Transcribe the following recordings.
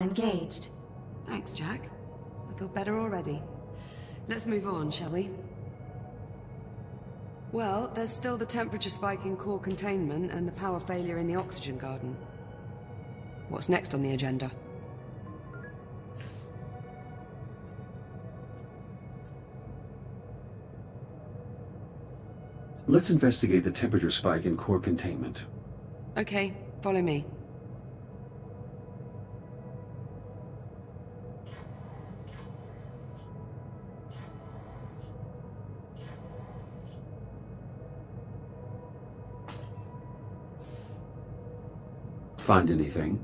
Engaged. Thanks, Jack. I feel better already. Let's move on, shall we? Well, there's still the temperature spike in core containment and the power failure in the oxygen garden. What's next on the agenda? Let's investigate the temperature spike in core containment. Okay, follow me. Find anything?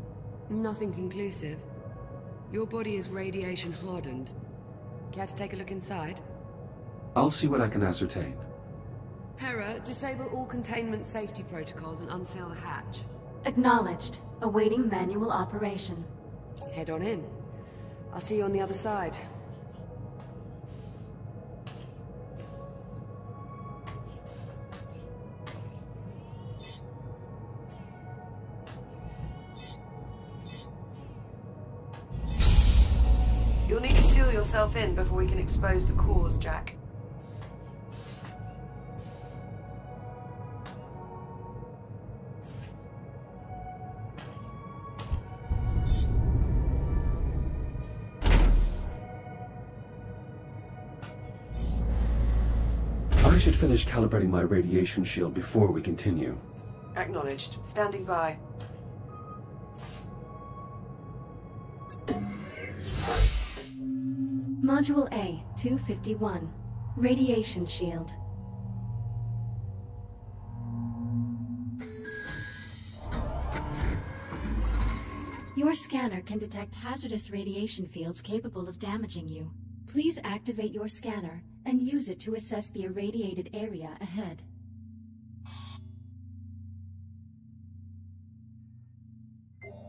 Nothing conclusive. Your body is radiation hardened. Care to take a look inside? I'll see what I can ascertain. Hera, disable all containment safety protocols and unseal the hatch. Acknowledged. Awaiting manual operation. Head on in. I'll see you on the other side. You'll need to seal yourself in before we can expose the cores, Jack. I should finish calibrating my radiation shield before we continue. Acknowledged. Standing by. Module A, 251. Radiation shield. Your scanner can detect hazardous radiation fields capable of damaging you. Please activate your scanner and use it to assess the irradiated area ahead.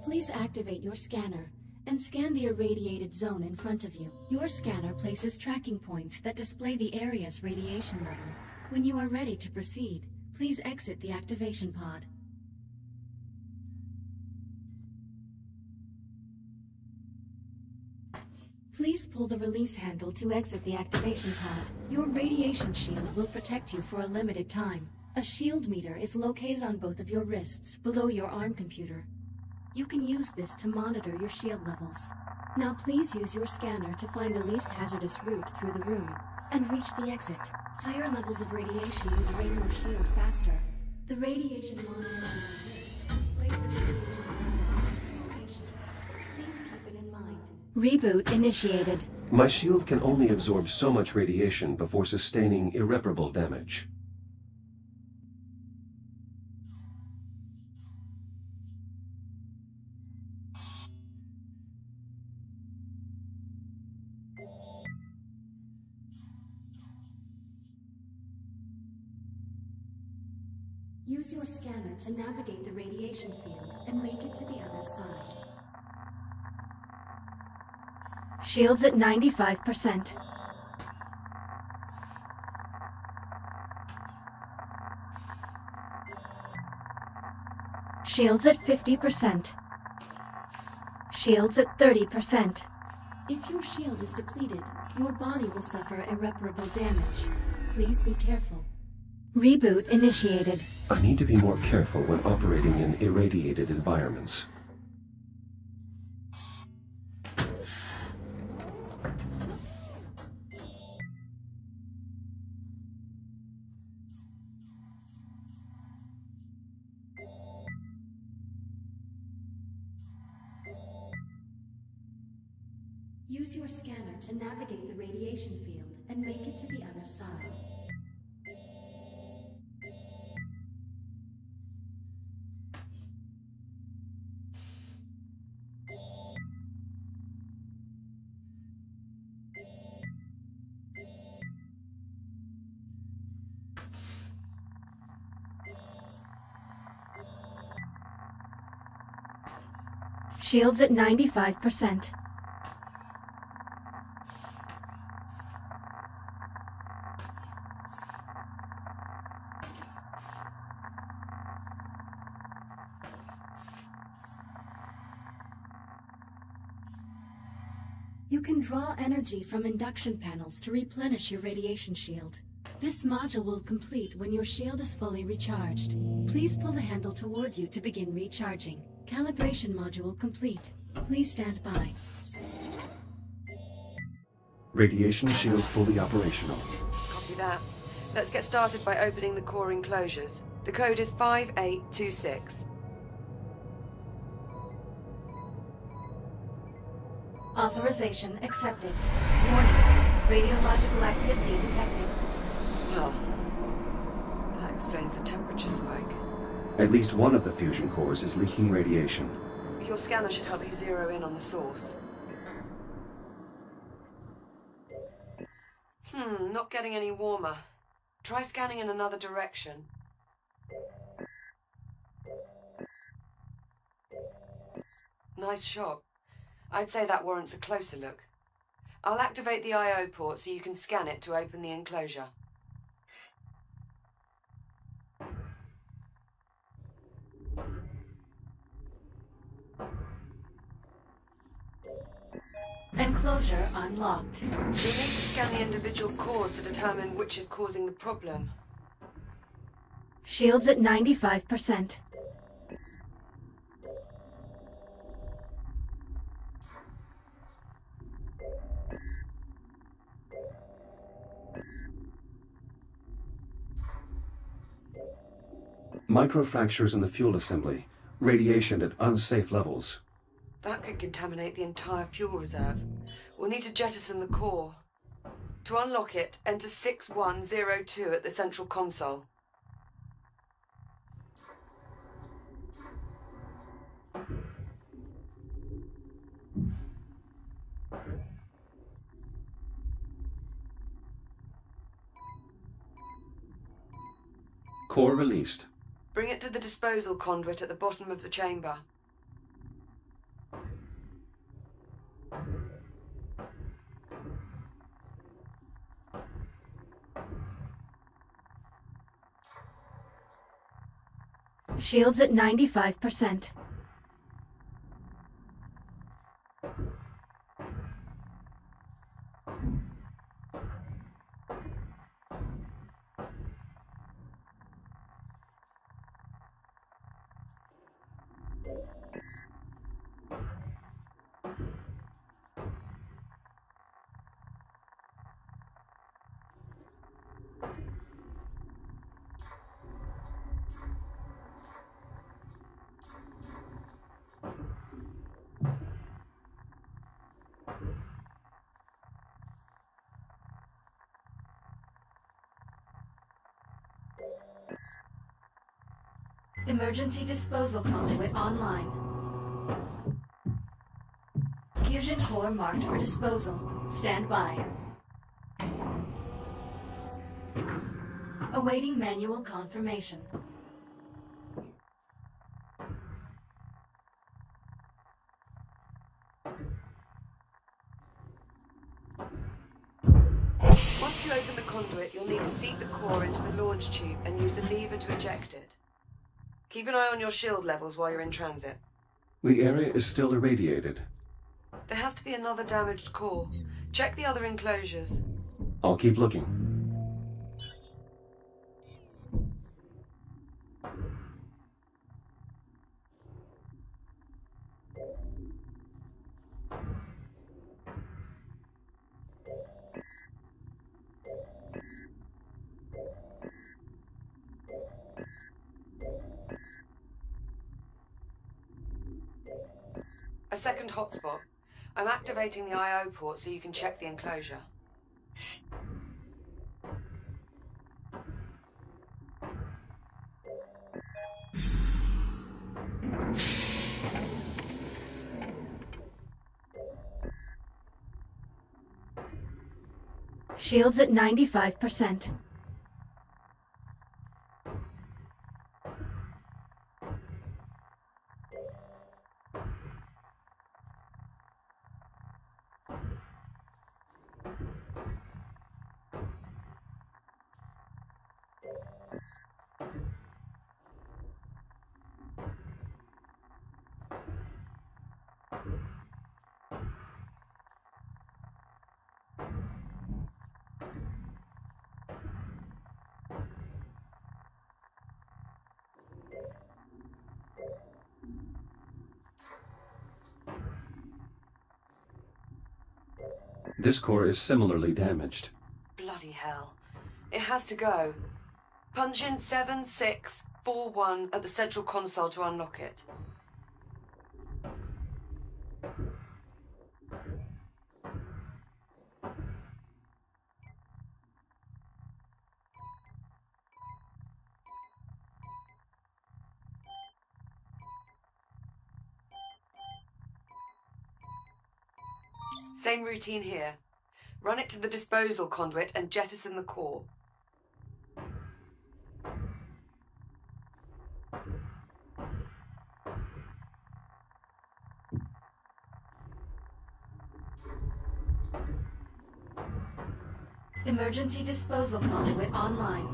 Please activate your scanner and scan the irradiated zone in front of you. Your scanner places tracking points that display the area's radiation level. When you are ready to proceed, please exit the activation pod. Please pull the release handle to exit the activation pod. Your radiation shield will protect you for a limited time. A shield meter is located on both of your wrists, below your arm computer. You can use this to monitor your shield levels. Now please use your scanner to find the least hazardous route through the room, and reach the exit. Higher levels of radiation will drain your shield faster. The radiation monitor on your wrist displays the radiation level location. Please keep it in mind. Reboot initiated. My shield can only absorb so much radiation before sustaining irreparable damage. Use your scanner to navigate the radiation field and make it to the other side. Shields at 95%. Shields at 50%. Shields at 30%. If your shield is depleted, your body will suffer irreparable damage. Please be careful. Reboot initiated. I need to be more careful when operating in irradiated environments. Use your scanner to navigate the radiation field and make it to the other side. Shields at 95%. You can draw energy from induction panels to replenish your radiation shield. This module will complete when your shield is fully recharged. Please pull the handle toward you to begin recharging. Calibration module complete. Please stand by. Radiation shield fully operational. Copy that. Let's get started by opening the core enclosures. The code is 5826. Authorization accepted. Warning. Radiological activity detected. Well, that explains the temperature spike. At least one of the fusion cores is leaking radiation. Your scanner should help you zero in on the source. Not getting any warmer. Try scanning in another direction. Nice shot. I'd say that warrants a closer look. I'll activate the I/O port so you can scan it to open the enclosure. Enclosure unlocked. You'll need to scan the individual cores to determine which is causing the problem. Shields at 95%. Microfractures in the fuel assembly. Radiation at unsafe levels. That could contaminate the entire fuel reserve. We'll need to jettison the core. To unlock it, enter 6102 at the central console. Core released. Bring it to the disposal conduit at the bottom of the chamber. Shields at 95%. Emergency disposal conduit online. Fusion core marked for disposal. Stand by. Awaiting manual confirmation. Once you open the conduit, you'll need to seat the core into the launch tube and use the lever to eject it. Keep an eye on your shield levels while you're in transit. The area is still irradiated. There has to be another damaged core. Check the other enclosures. I'll keep looking. A second hotspot. I'm activating the I/O port so you can check the enclosure. Shields at 95%. This core is similarly damaged. Bloody hell. It has to go. Punch in 7641 at the central console to unlock it. Same routine here. Run it to the disposal conduit and jettison the core. Emergency disposal conduit online.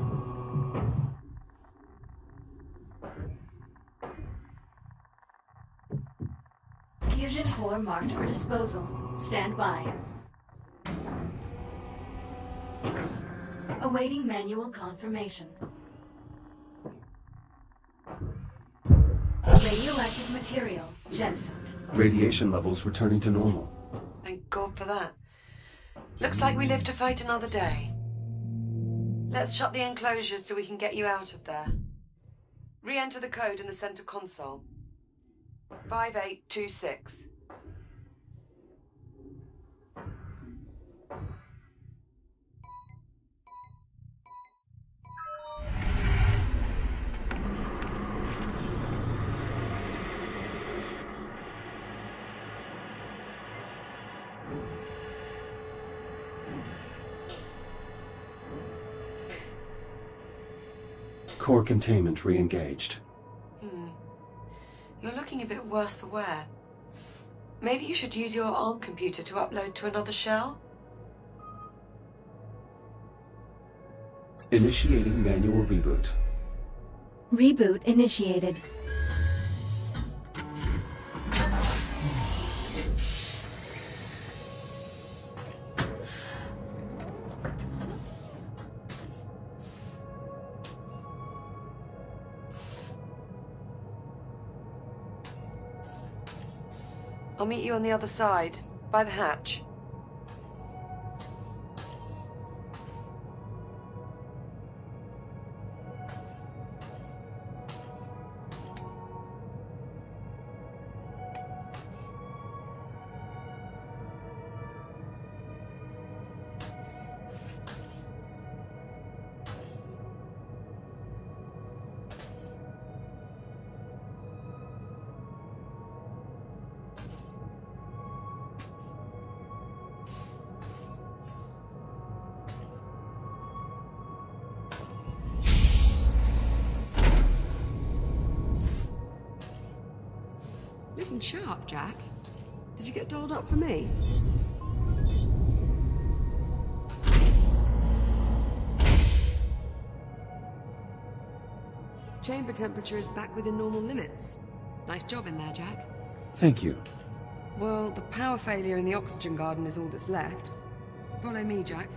Fusion core marked for disposal. Stand by. Awaiting manual confirmation. Radioactive material jettisoned. Radiation levels returning to normal. Thank God for that. Looks like we live to fight another day. Let's shut the enclosures so we can get you out of there. Re-enter the code in the center console. 5826. Core containment re-engaged. You're looking a bit worse for wear. Maybe you should use your ARM computer to upload to another shell? Initiating manual reboot. Reboot initiated. I'll meet you on the other side, by the hatch. Looking sharp, Jack. Did you get dolled up for me? Chamber temperature is back within normal limits. Nice job in there, Jack. Thank you. Well, the power failure in the oxygen garden is all that's left. Follow me, Jack.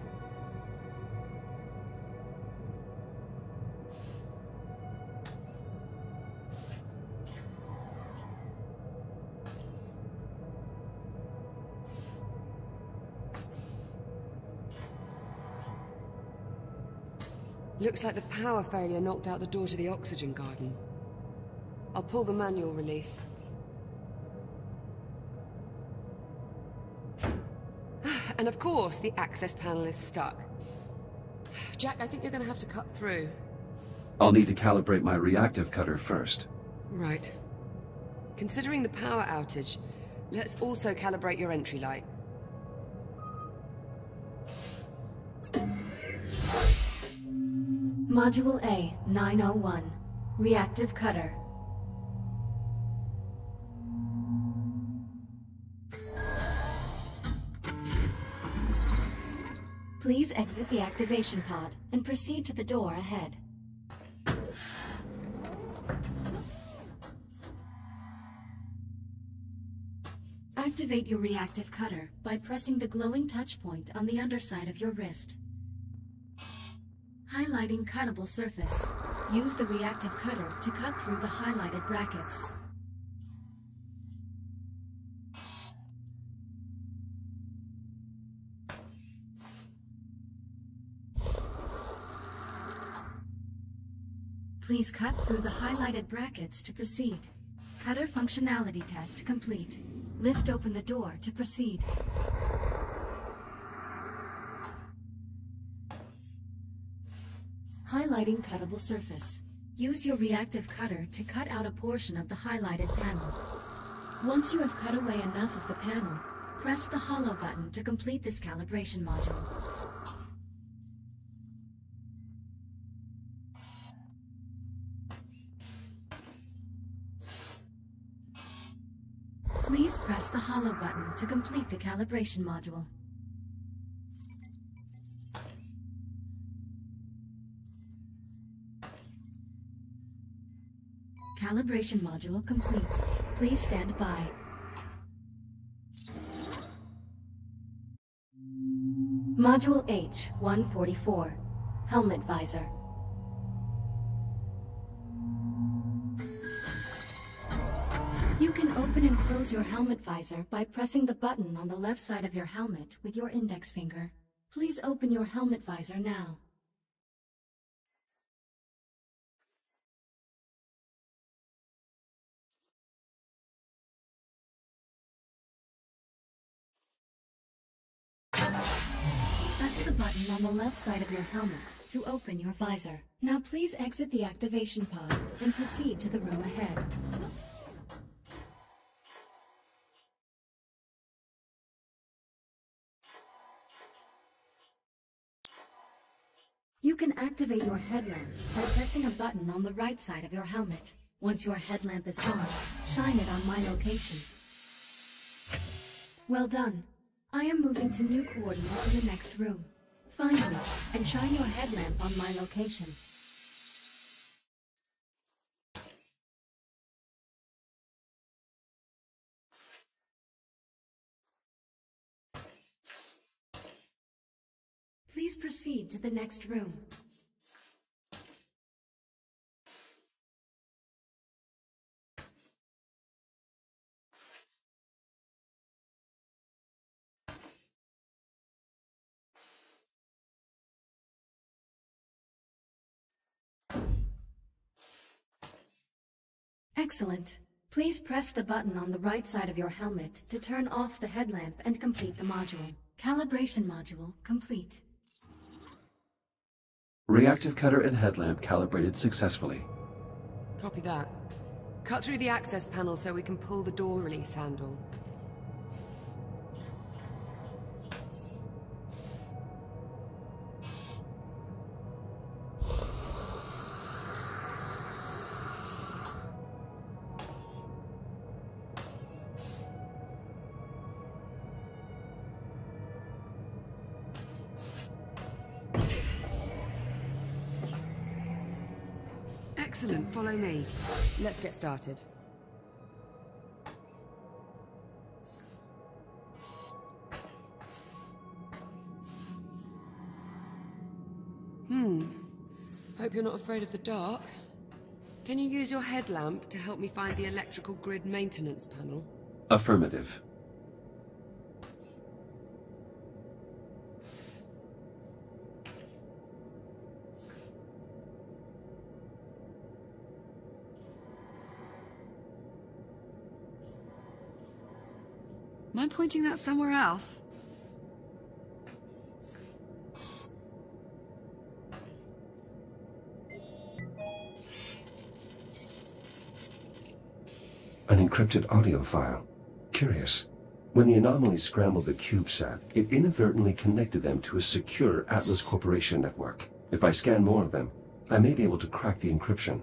Looks like the power failure knocked out the door to the oxygen garden. I'll pull the manual release. And of course, the access panel is stuck. Jack, I think you're gonna have to cut through. I'll need to calibrate my reactive cutter first. Right. Considering the power outage, let's also calibrate your entry light. Module A, 901. Reactive cutter. Please exit the activation pod and proceed to the door ahead. Activate your reactive cutter by pressing the glowing touch point on the underside of your wrist. Highlighting cuttable surface. Use the reactive cutter to cut through the highlighted brackets. Please cut through the highlighted brackets to proceed. Cutter functionality test complete. Lift open the door to proceed. Highlighting cuttable surface. Use your reactive cutter to cut out a portion of the highlighted panel. Once you have cut away enough of the panel, press the hollow button to complete this calibration module. Please press the hollow button to complete the calibration module. Calibration module complete. Please stand by. Module H-144. Helmet visor. You can open and close your helmet visor by pressing the button on the left side of your helmet with your index finger. Please open your helmet visor now. Press the button on the left side of your helmet to open your visor. Now please exit the activation pod and proceed to the room ahead. You can activate your headlamp by pressing a button on the right side of your helmet. Once your headlamp is on, shine it on my location. Well done. I am moving to new coordinates in the next room. Find me and shine your headlamp on my location. Please proceed to the next room. Excellent. Please press the button on the right side of your helmet to turn off the headlamp and complete the module. Calibration module complete. Reactive cutter and headlamp calibrated successfully. Copy that. Cut through the access panel so we can pull the door release handle. Excellent, follow me. Let's get started. Hope you're not afraid of the dark. Can you use your headlamp to help me find the electrical grid maintenance panel? Affirmative. Am I pointing that somewhere else? An encrypted audio file. Curious. When the anomaly scrambled the CubeSat, it inadvertently connected them to a secure Atlas Corporation network. If I scan more of them, I may be able to crack the encryption.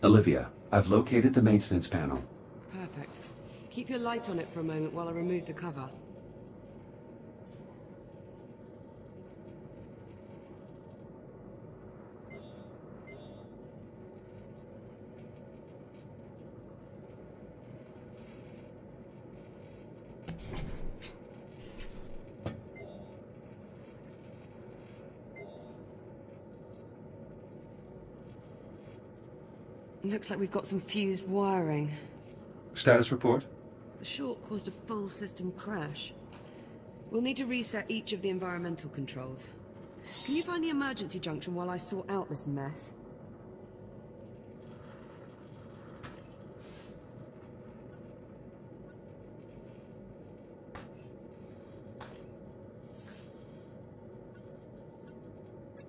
Olivia, I've located the maintenance panel. Perfect. Keep your light on it for a moment while I remove the cover. Looks like we've got some fused wiring. Status report? The short caused a full system crash. We'll need to reset each of the environmental controls. Can you find the emergency junction while I sort out this mess?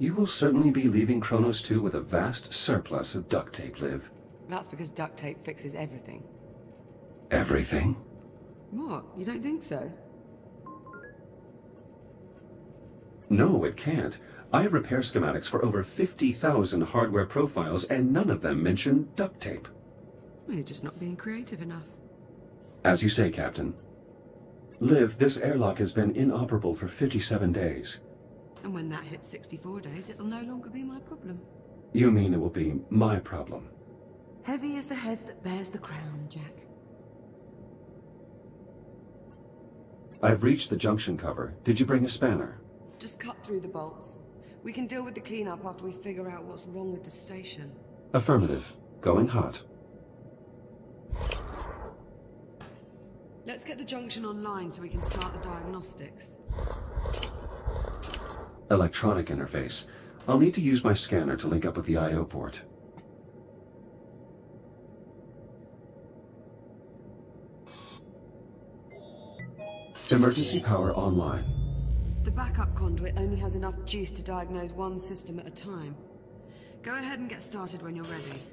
You will certainly be leaving Kronos 2 with a vast surplus of duct tape, Liv. That's because duct tape fixes everything. Everything? What? You don't think so? No, it can't. I have repair schematics for over 50,000 hardware profiles, and none of them mention duct tape. Well, you're just not being creative enough. As you say, Captain. Liv, this airlock has been inoperable for 57 days. And when that hits 64 days, it'll no longer be my problem. You mean it will be my problem? Heavy is the head that bears the crown, Jack. I've reached the junction cover. Did you bring a spanner? Just cut through the bolts. We can deal with the cleanup after we figure out what's wrong with the station. Affirmative. Going hot. Let's get the junction online so we can start the diagnostics. Electronic interface. I'll need to use my scanner to link up with the I/O port. Emergency power online. The backup conduit only has enough juice to diagnose one system at a time. Go ahead and get started when you're ready.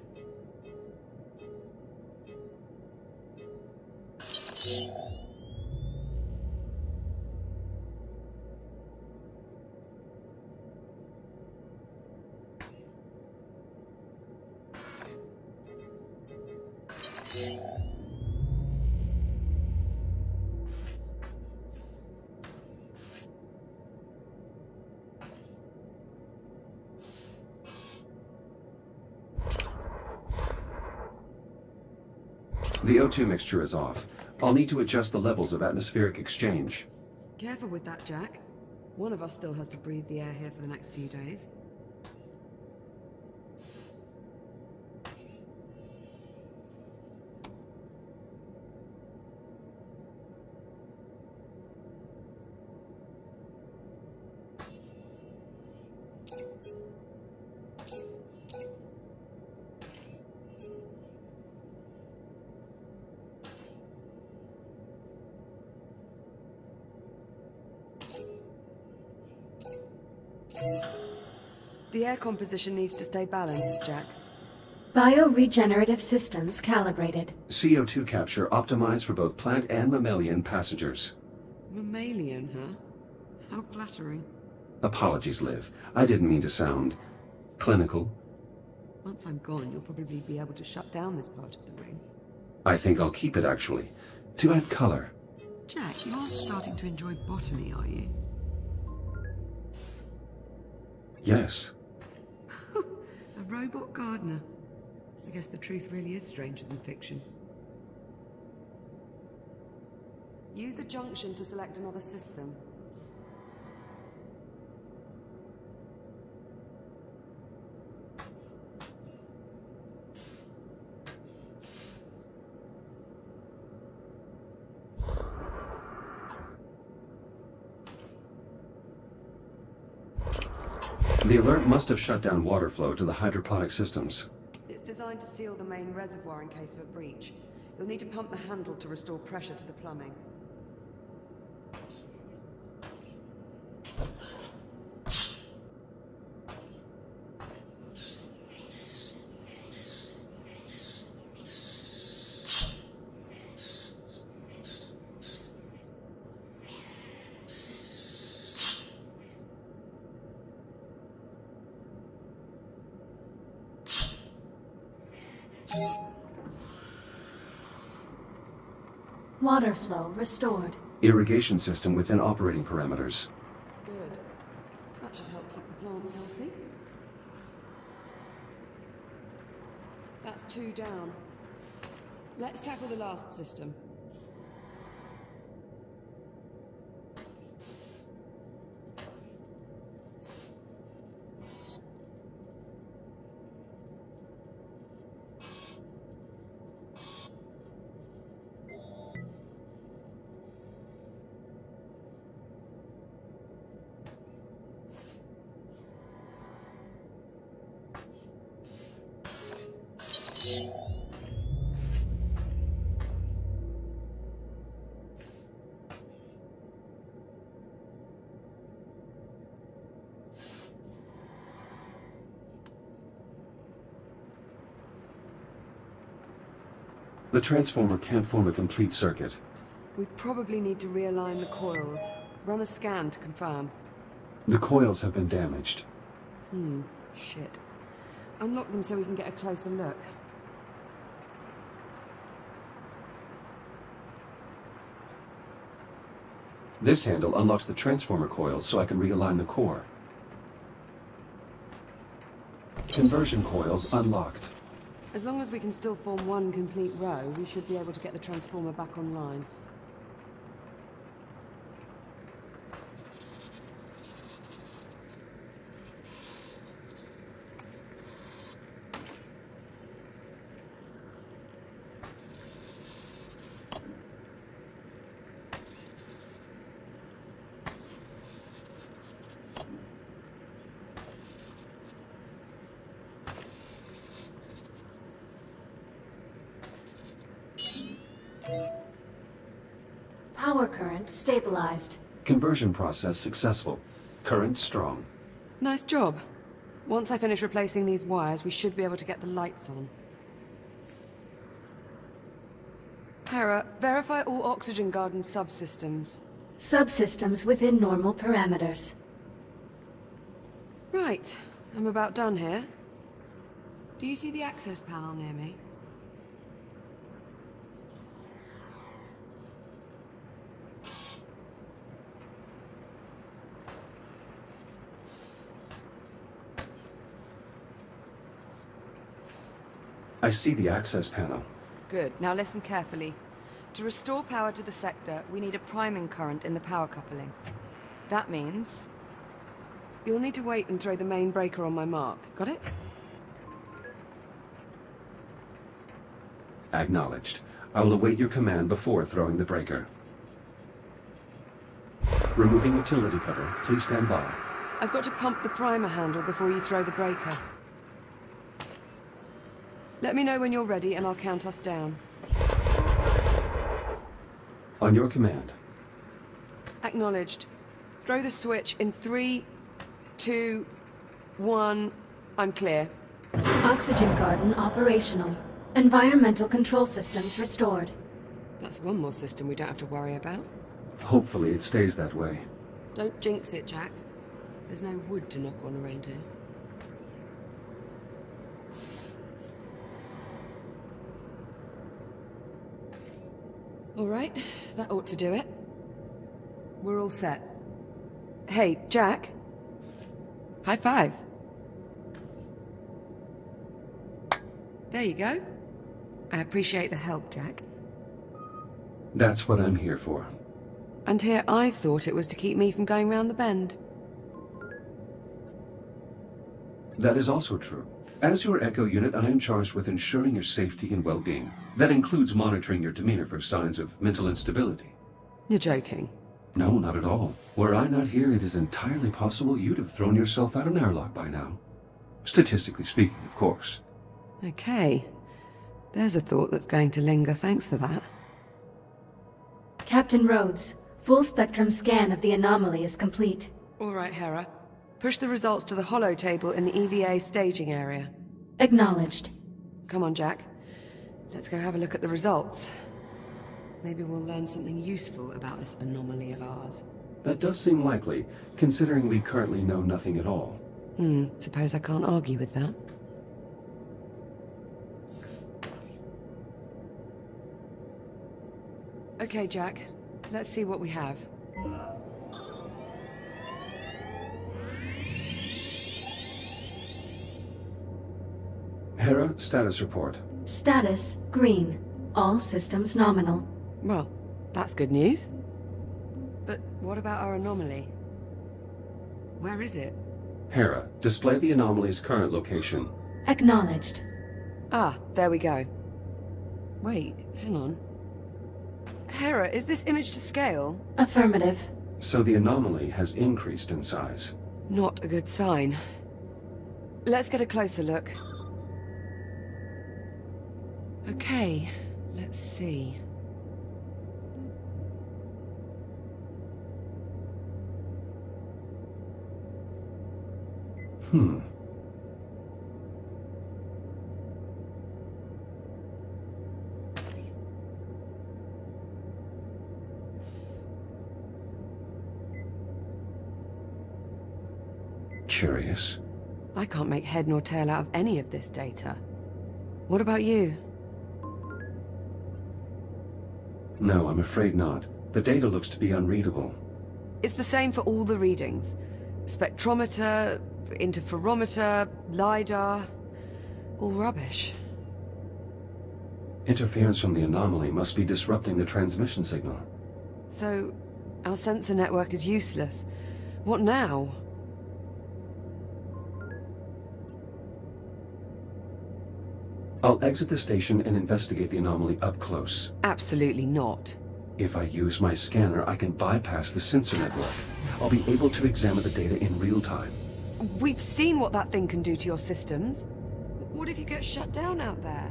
The O2 mixture is off. I'll need to adjust the levels of atmospheric exchange. Careful with that, Jack. One of us still has to breathe the air here for the next few days. The air composition needs to stay balanced, Jack. Bioregenerative systems calibrated. CO2 capture optimized for both plant and mammalian passengers. Mammalian, huh? How flattering. Apologies, Liv. I didn't mean to sound clinical. Once I'm gone, you'll probably be able to shut down this part of the ring. I think I'll keep it, actually, to add color. Jack, you aren't starting to enjoy botany, are you? Yes. A robot gardener. I guess the truth really is stranger than fiction. Use the junction to select another system. The alert must have shut down water flow to the hydroponic systems. It's designed to seal the main reservoir in case of a breach. You'll need to pump the handle to restore pressure to the plumbing. Water flow restored. Irrigation system within operating parameters. Good. That should help keep the plants healthy. That's 2 down. Let's tackle the last system. The transformer can't form a complete circuit. We probably need to realign the coils. Run a scan to confirm. The coils have been damaged. Shit. Unlock them so we can get a closer look. This handle unlocks the transformer coils so I can realign the core. Conversion coils unlocked. As long as we can still form one complete row, we should be able to get the transformer back online. Power current stabilized. Conversion process successful. Current strong. Nice job. Once I finish replacing these wires, we should be able to get the lights on. Hera, verify all oxygen garden subsystems. Subsystems within normal parameters. Right. I'm about done here. Do you see the access panel near me? I see the access panel. Good. Now listen carefully. To restore power to the sector, we need a priming current in the power coupling. That means you'll need to wait and throw the main breaker on my mark. Got it? Acknowledged. I will await your command before throwing the breaker. Removing utility cover. Please stand by. I've got to pump the primer handle before you throw the breaker. Let me know when you're ready and I'll count us down. On your command. Acknowledged. Throw the switch in 3, 2, 1. I'm clear. Oxygen garden operational. Environmental control systems restored. That's one more system we don't have to worry about. Hopefully it stays that way. Don't jinx it, Jack. There's no wood to knock on around here. All right, that ought to do it. We're all set. Hey, Jack. High five. There you go. I appreciate the help, Jack. That's what I'm here for. And here I thought it was to keep me from going round the bend. That is also true. As your Echo unit, I am charged with ensuring your safety and well-being. That includes monitoring your demeanor for signs of mental instability. You're joking. No, not at all. Were I not here, it is entirely possible you'd have thrown yourself out an airlock by now. Statistically speaking, of course. Okay. There's a thought that's going to linger. Thanks for that. Captain Rhodes, full spectrum scan of the anomaly is complete. All right, Hera. Push the results to the holo table in the EVA staging area. Acknowledged. Come on, Jack. Let's go have a look at the results. Maybe we'll learn something useful about this anomaly of ours. That does seem likely, considering we currently know nothing at all. Suppose I can't argue with that. Okay, Jack. Let's see what we have. Hera, status report. Status green. All systems nominal. Well, that's good news. But what about our anomaly? Where is it? Hera, display the anomaly's current location. Acknowledged. Ah, there we go. Wait, hang on. Hera, is this image to scale? Affirmative. So the anomaly has increased in size. Not a good sign. Let's get a closer look. Okay, let's see. Curious. I can't make head nor tail out of any of this data. What about you? No, I'm afraid not. The data looks to be unreadable. It's the same for all the readings. Spectrometer, interferometer, LiDAR, all rubbish. Interference from the anomaly must be disrupting the transmission signal. So, our sensor network is useless. What now? I'll exit the station and investigate the anomaly up close. Absolutely not. If I use my scanner, I can bypass the sensor network. I'll be able to examine the data in real time. We've seen what that thing can do to your systems. What if you get shut down out there?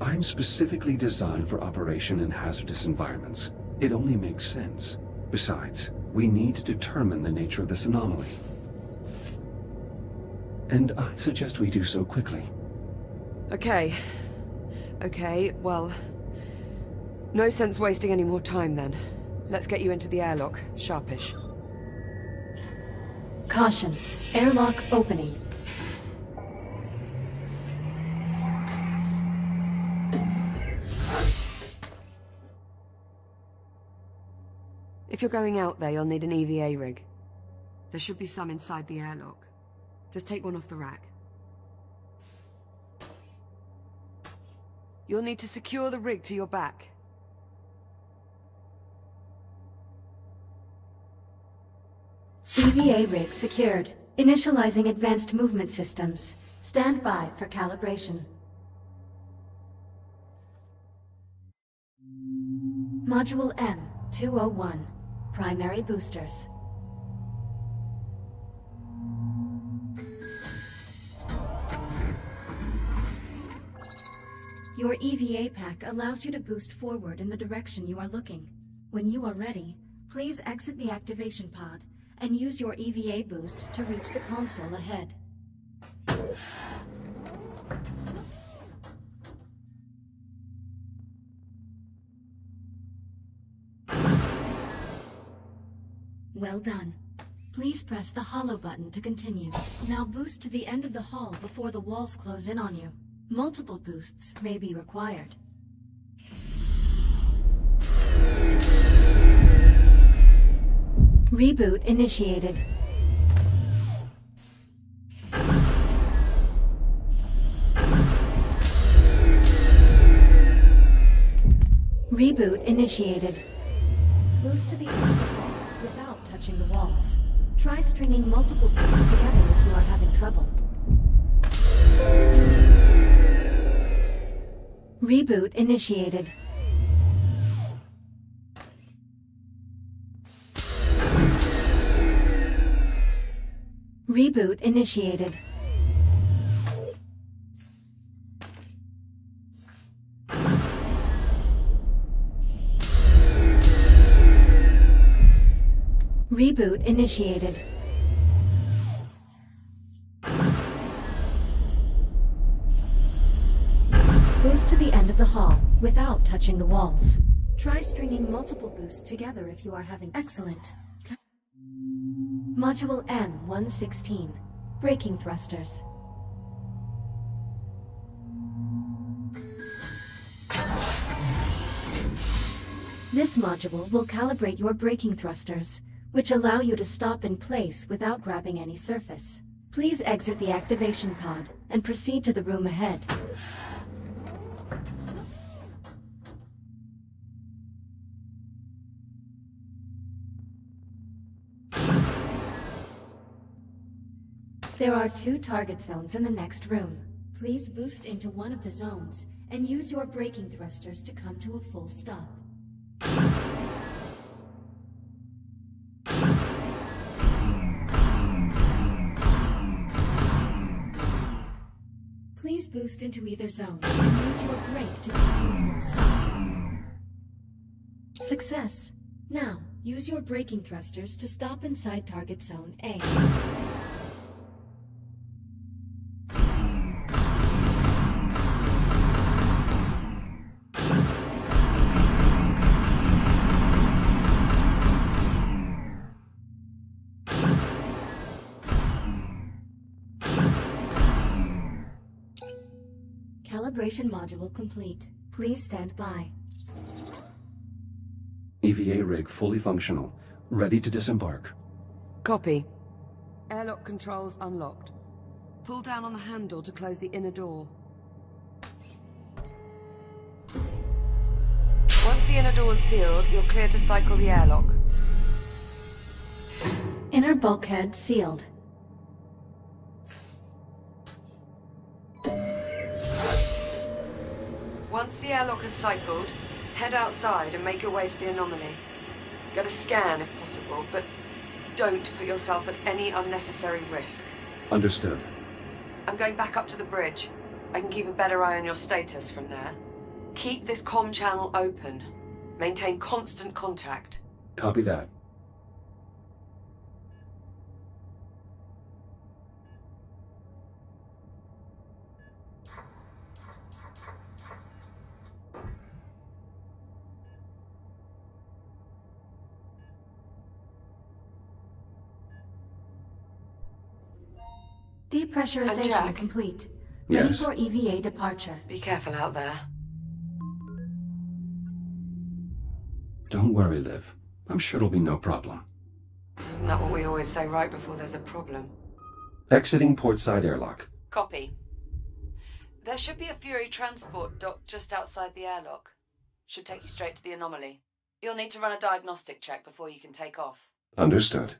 I'm specifically designed for operation in hazardous environments. It only makes sense. Besides, we need to determine the nature of this anomaly. And I suggest we do so quickly. Okay. Okay, well... no sense wasting any more time then. Let's get you into the airlock, sharpish. Caution. Airlock opening. If you're going out there, you'll need an EVA rig. There should be some inside the airlock. Just take one off the rack. You'll need to secure the rig to your back. EVA rig secured. Initializing advanced movement systems. Stand by for calibration. Module M201. Primary boosters. Your EVA pack allows you to boost forward in the direction you are looking. When you are ready, please exit the activation pod and use your EVA boost to reach the console ahead. Well done. Please press the hollow button to continue. Now boost to the end of the hall before the walls close in on you. Multiple boosts may be required. Reboot initiated. Reboot initiated. Boost to the end of the hall without touching the walls. Try stringing multiple boosts together if you are having trouble. Reboot initiated. Reboot initiated. Reboot initiated. Boost to the end of the hall without touching the walls. Try stringing multiple boosts together if you are having... Excellent. Module M116. Braking thrusters. This module will calibrate your braking thrusters, which allow you to stop in place without grabbing any surface. Please exit the activation pod and proceed to the room ahead. There are 2 target zones in the next room. Please boost into one of the zones and use your braking thrusters to come to a full stop. Please boost into either zone and use your brake to come to a full stop. Success. Now, use your braking thrusters to stop inside target zone A. Calibration module complete. Please stand by. EVA rig fully functional, ready to disembark. Copy. Airlock controls unlocked. Pull down on the handle to close the inner door. Once the inner door is sealed, you're clear to cycle the airlock. Inner bulkhead sealed. Once the airlock is cycled, head outside and make your way to the anomaly. Get a scan if possible, but don't put yourself at any unnecessary risk. Understood. I'm going back up to the bridge. I can keep a better eye on your status from there. Keep this comm channel open. Maintain constant contact. Copy that. Depressurization Jack? complete. Yes. Ready for EVA departure. Be careful out there. Don't worry, Liv. I'm sure it'll be no problem. Isn't that what we always say right before there's a problem? Exiting port side airlock. Copy. There should be a Fury transport dock just outside the airlock. Should take you straight to the anomaly. You'll need to run a diagnostic check before you can take off. Understood.